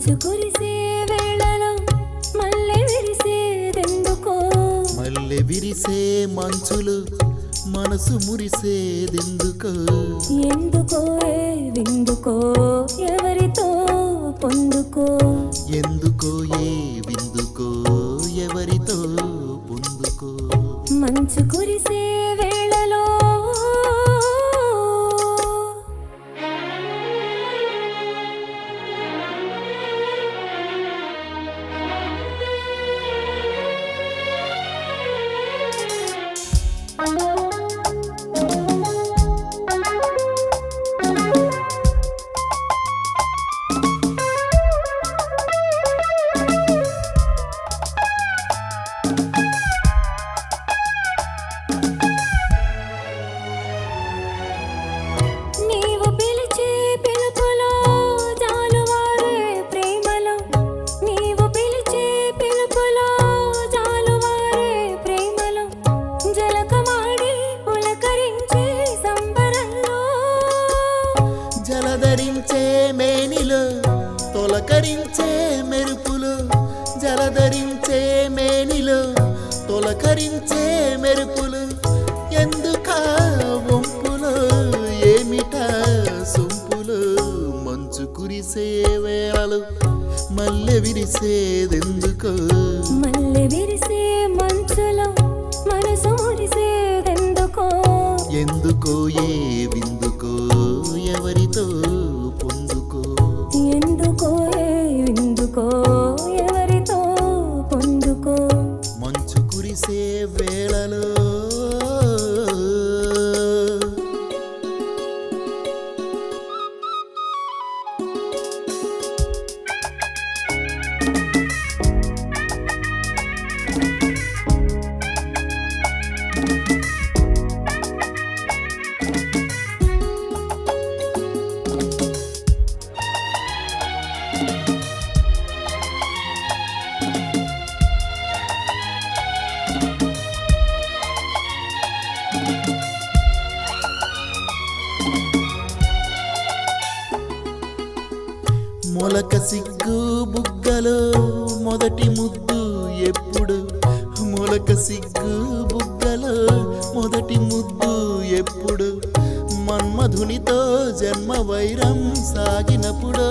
మంచు కురిసే వేళలో మల్లె విరిసేదెందుకో మల్లె విరిసే మంచులు మనసు మురిసేదెందుకో ఎందుకో ఏ విందుకో ఎవరితో పొందుకో ఎందుకో ఏ విందుకో ఎవరితో పొందుకో మంచు కురిసే వేళలో నీవు పిలిచే పిలుపులో జాలువారే ప్రేమలో నీవు పిలిచే పిలుపులో జాలువారే ప్రేమలో జలకమాడి పులకరించే సంబరంలో జలధరించే మేనిలో తొలకరించే మెరుపులు జలధరించే మేనిలో తొలకరించే మెరుపులు ఎందుకా వంపులు ఏమిటా సొంపులు మంచు కురిసే వేళలు మల్లె విరిసేదెందుకో మల్లె విరిసే మంచులో మనసు మురిసేదెందుకో ఎందుకో ఏ విందుకో ఎవరితో పొందుకో ఎందుకో ఏ విందుకో ఎవరితో పొందుకో మంచు కురిసే వేళలో మొలక సిగ్గు బుగ్గలో మొదటి ముద్దు ఎప్పుడు మొలక సిగ్గు బుగ్గలో మొదటి ముద్దు ఎప్పుడు మన్మధునితో జన్మ వైరం సాగినప్పుడు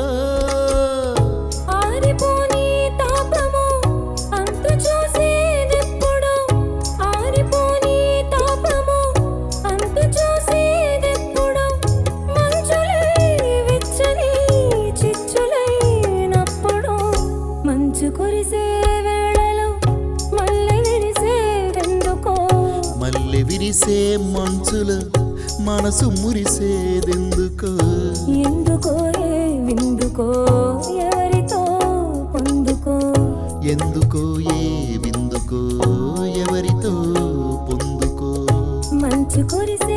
ఆరిపోని తాపము అంతు చూసేదెప్పుడు ఆరిపోని తాపము అంతు చూసేదెప్పుడు మంచులై వెచ్చని చిచ్చులైనప్పుడు మంచు కురిసే వేళలో మల్లె విరిసేదెందుకో మల్లె విరిసే మంచులు మనసు మురిసేదెందుకో ఎందుకో ఏ విందుకో ఎవరితో పొందుకో ఎందుకో ఏ విందుకో ఎవరితో పొందుకో మంచు కురిసే